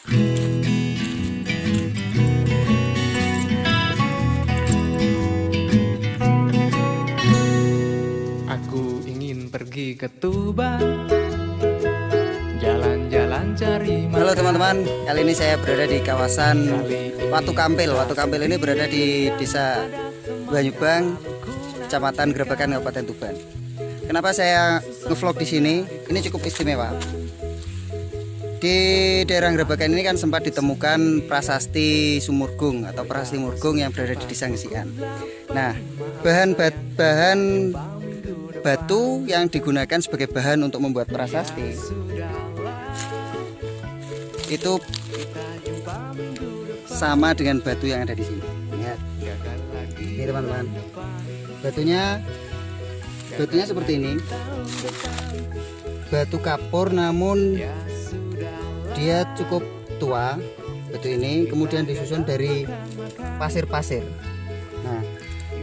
Aku ingin pergi ke Tuban, jalan-jalan cari makan. Halo teman-teman, kali ini saya berada di kawasan Watu Kampil. Watu Kampil ini berada di Desa Banyubang, Kecamatan Grabagan, Kabupaten Tuban. Kenapa saya ngevlog di sini? Ini cukup istimewa. Di daerah Grabagan ini kan sempat ditemukan prasasti Sumurgung atau prasasti Murgung yang berada di Desa Ngesian. Nah, bahan batu yang digunakan sebagai bahan untuk membuat prasasti itu sama dengan batu yang ada di sini. Lihat, ini teman-teman, batunya seperti ini, batu kapur, namun dia cukup tua. Batu ini kemudian disusun dari pasir-pasir. Nah,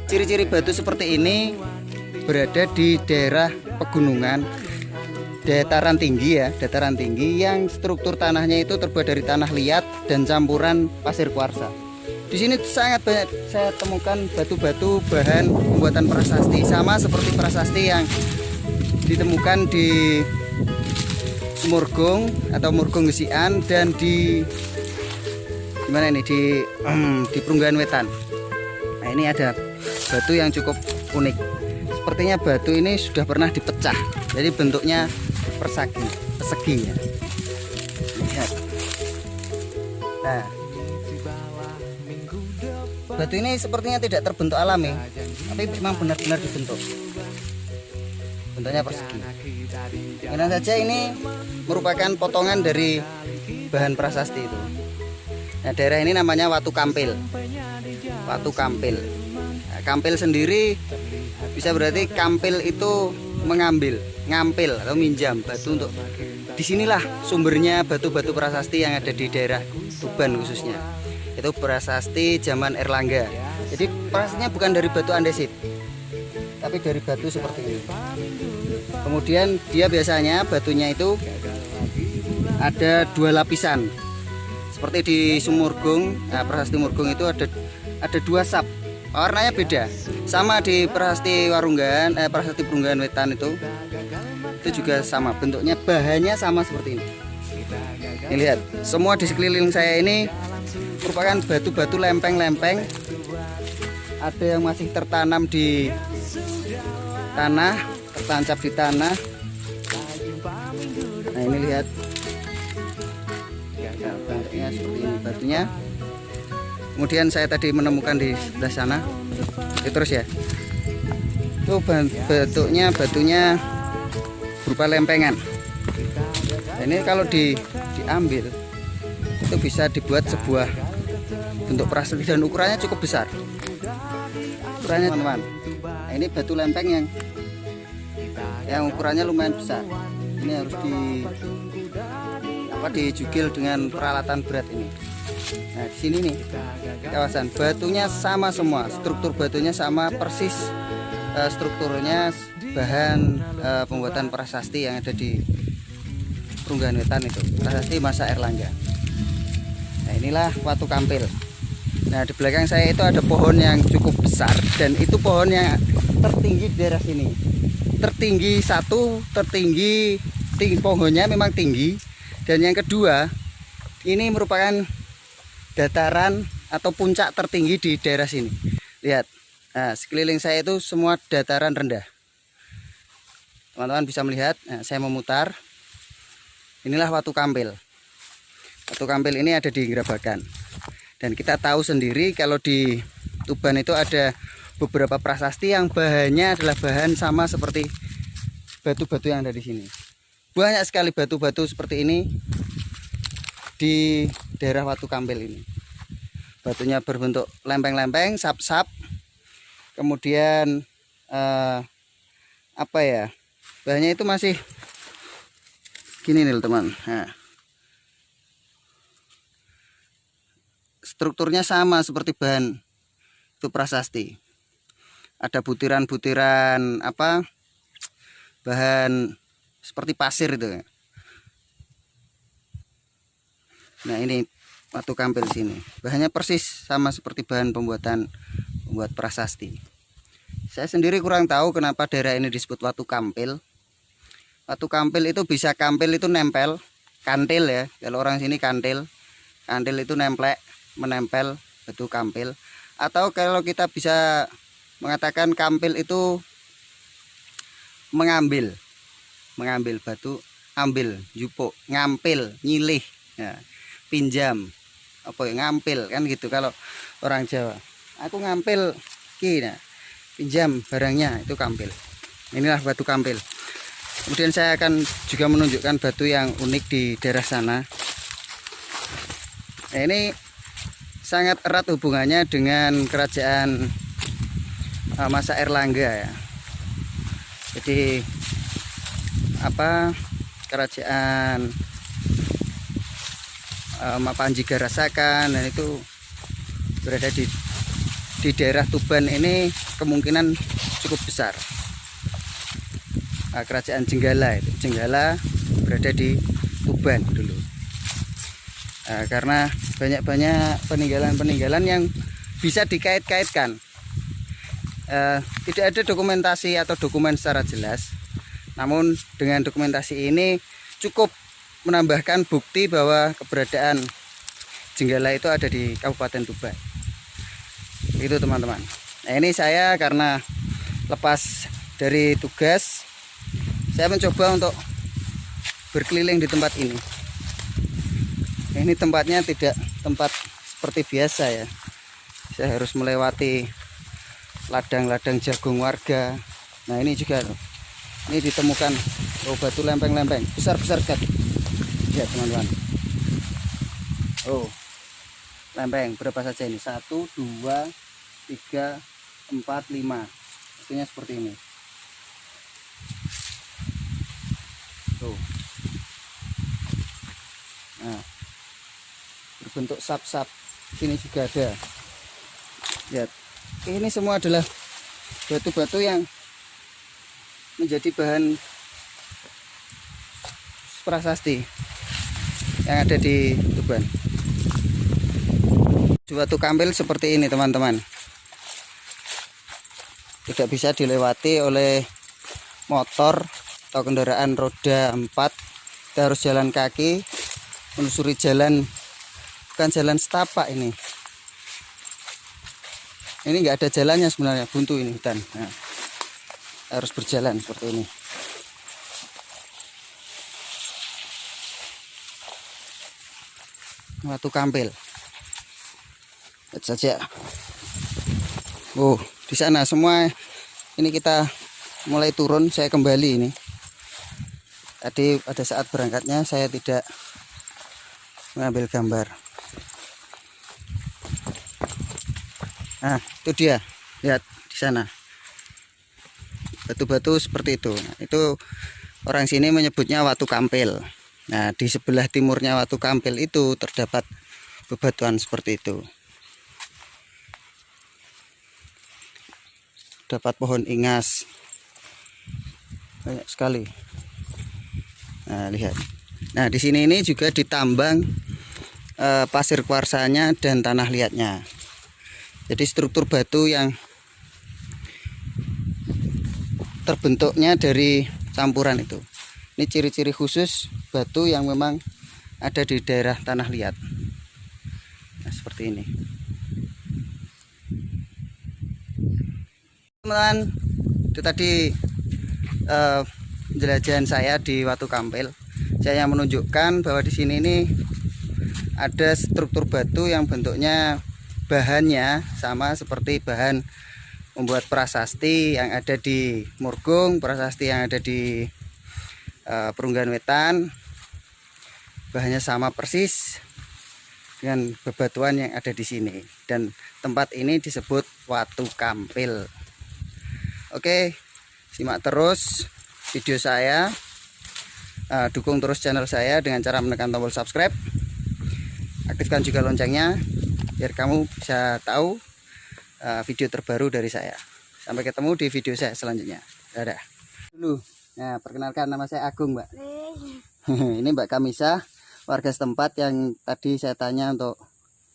ciri-ciri batu seperti ini berada di daerah pegunungan, dataran tinggi ya, dataran tinggi yang struktur tanahnya itu terbuat dari tanah liat dan campuran pasir kuarsa. Di sini sangat banyak saya temukan batu-batu bahan pembuatan prasasti, sama seperti prasasti yang ditemukan di Sumurgung atau Murgung Ngesian dan di mana ini di Prunggahan Wetan. Nah, ini ada batu yang cukup unik. Sepertinya batu ini sudah pernah dipecah, jadi bentuknya persegi ya. Lihat. Nah, batu ini sepertinya tidak terbentuk alami, tapi memang benar-benar dibentuk. Bentuknya persegi. Karena saja ini merupakan potongan dari bahan prasasti itu. Nah, daerah ini namanya Watu Kampil. Watu Kampil. Nah, Kampil sendiri bisa berarti kampil itu mengambil, ngampil atau minjam batu untuk. Disinilah sumbernya batu-batu prasasti yang ada di daerah Tuban khususnya. Itu prasasti zaman Erlangga. Jadi prasastinya bukan dari batu andesit, tapi dari batu seperti ini. Kemudian dia biasanya batunya itu ada dua lapisan. Seperti di Sumurgung, nah, prasasti Murgung itu ada dua sap. Warnanya beda, sama di prasasti Warunggan, prasasti Prunggahan Wetan itu juga sama, bentuknya bahannya sama seperti ini. Ini lihat, semua di sekeliling saya ini merupakan batu-batu lempeng-lempeng. Ada yang masih tertanam di tanah, tertancap di tanah. Nah, ini lihat, bentuknya seperti ini batunya. Kemudian saya tadi menemukan di sebelah sana, itu terus ya, itu batunya berupa lempengan. Nah, ini kalau diambil itu bisa dibuat sebuah bentuk prasasti dan ukurannya cukup besar. Ukurannya teman-teman, nah, ini batu lempeng yang ukurannya lumayan besar. Ini harus dijugil dengan peralatan berat ini. Nah, di sini nih kawasan batunya sama semua, struktur batunya sama persis, strukturnya bahan pembuatan prasasti yang ada di Prunggahan Wetan itu, prasasti masa Erlangga. Nah, inilah Watu Kampil. Nah, di belakang saya itu ada pohon yang cukup besar dan itu pohon yang tertinggi di daerah sini. Tertinggi pohonnya memang tinggi, dan yang kedua ini merupakan dataran atau puncak tertinggi di daerah sini. Lihat, nah, sekeliling saya itu semua dataran rendah. Teman-teman bisa melihat, nah, saya memutar. Inilah Watu Kampil. Watu Kampil ini ada di Grabagan. Dan kita tahu sendiri kalau di Tuban itu ada beberapa prasasti yang bahannya adalah bahan sama seperti batu-batu yang ada di sini. Banyak sekali batu-batu seperti ini di daerah Watu Kampil ini. Batunya berbentuk lempeng-lempeng, sap-sap. Kemudian bahannya itu masih gini nih teman. Nah, strukturnya sama seperti bahan itu prasasti. Ada butiran-butiran bahan seperti pasir itu. Nah ini watu kampil sini. Bahannya persis sama seperti bahan pembuat prasasti. Saya sendiri kurang tahu kenapa daerah ini disebut watu kampil. Watu kampil itu bisa kampil itu nempel, kantil ya. Kalau orang sini kantil, kantil itu nemplek, menempel batu kampil. Atau kalau kita bisa mengatakan kampil itu mengambil batu, ambil, jupuk, ngampil, nyilih, ya, pinjam, apa ya, ngampil kan gitu kalau orang Jawa. Aku ngampil ki, nah, pinjam barangnya, itu kampil. Inilah batu kampil. Kemudian saya akan juga menunjukkan batu yang unik di daerah sana. Nah, ini sangat erat hubungannya dengan kerajaan masa Erlangga ya. Jadi kerajaan Mapanji Garasakan, dan itu berada di daerah Tuban ini kemungkinan cukup besar. Kerajaan Jenggala berada di Tuban dulu. Karena banyak peninggalan yang bisa dikait-kaitkan. Tidak ada dokumentasi atau dokumen secara jelas, namun dengan dokumentasi ini cukup menambahkan bukti bahwa keberadaan Jenggala itu ada di Kabupaten Tuban. Itu teman-teman. Nah ini saya karena lepas dari tugas, saya mencoba untuk berkeliling di tempat ini. Ini tempatnya tidak tempat seperti biasa ya. Saya harus melewati ladang-ladang jagung warga. Nah ini juga loh. Ini ditemukan batu lempeng-lempeng besar-besar sekali. Lihat teman-teman. Oh, lempeng berapa saja ini? 1, 2, 3, 4, 5. Artinya seperti ini. Tuh. Nah, berbentuk sap-sap. Sini juga ada. Lihat. Ini semua adalah batu-batu yang menjadi bahan prasasti yang ada di Tuban. Batu kampil seperti ini teman-teman, tidak bisa dilewati oleh motor atau kendaraan roda 4. Kita harus jalan kaki, menelusuri jalan, bukan jalan setapak ini. Ini enggak ada jalannya sebenarnya, buntu ini hutan. Nah, harus berjalan seperti ini. Watu kampil. Lihat saja. Oh, di sana semua ini kita mulai turun, saya kembali ini. Tadi pada saat berangkatnya saya tidak mengambil gambar. Nah, itu dia. Lihat di sana. Batu-batu seperti itu. Nah, itu orang sini menyebutnya watu kampil. Nah, di sebelah timurnya watu kampil itu terdapat bebatuan seperti itu. Dapat pohon ingas. Banyak sekali. Nah, lihat. Nah, di sini ini juga ditambang pasir kuarsanya dan tanah liatnya. Jadi struktur batu yang terbentuknya dari campuran itu. Ini ciri-ciri khusus batu yang memang ada di daerah tanah liat. Nah, seperti ini. Teman-teman, itu tadi penjelajahan saya di Watu Kampil. Saya menunjukkan bahwa di sini ini ada struktur batu yang bentuknya bahannya sama seperti bahan membuat prasasti yang ada di Murgung, prasasti yang ada di Perunggan Wetan. Bahannya sama persis dengan bebatuan yang ada di sini, dan tempat ini disebut Watu Kampil. Oke, simak terus video saya, dukung terus channel saya dengan cara menekan tombol subscribe, aktifkan juga loncengnya biar kamu bisa tahu video terbaru dari saya. Sampai ketemu di video saya selanjutnya. Dadah. Dulu, nah perkenalkan, nama saya Agung, Mbak. Ini Mbak Kamisa, warga setempat yang tadi saya tanya untuk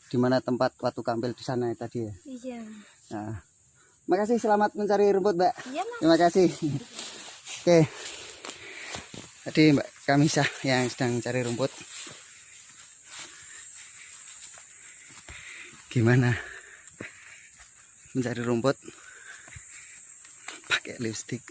di mana tempat Watu Kampil di sana tadi ya. Iya. Nah, makasih, selamat mencari rumput, Mbak. Iya, Mas. Terima kasih. Oke. Tadi Mbak Kamisah yang sedang cari rumput. Gimana mencari rumput pakai lipstick?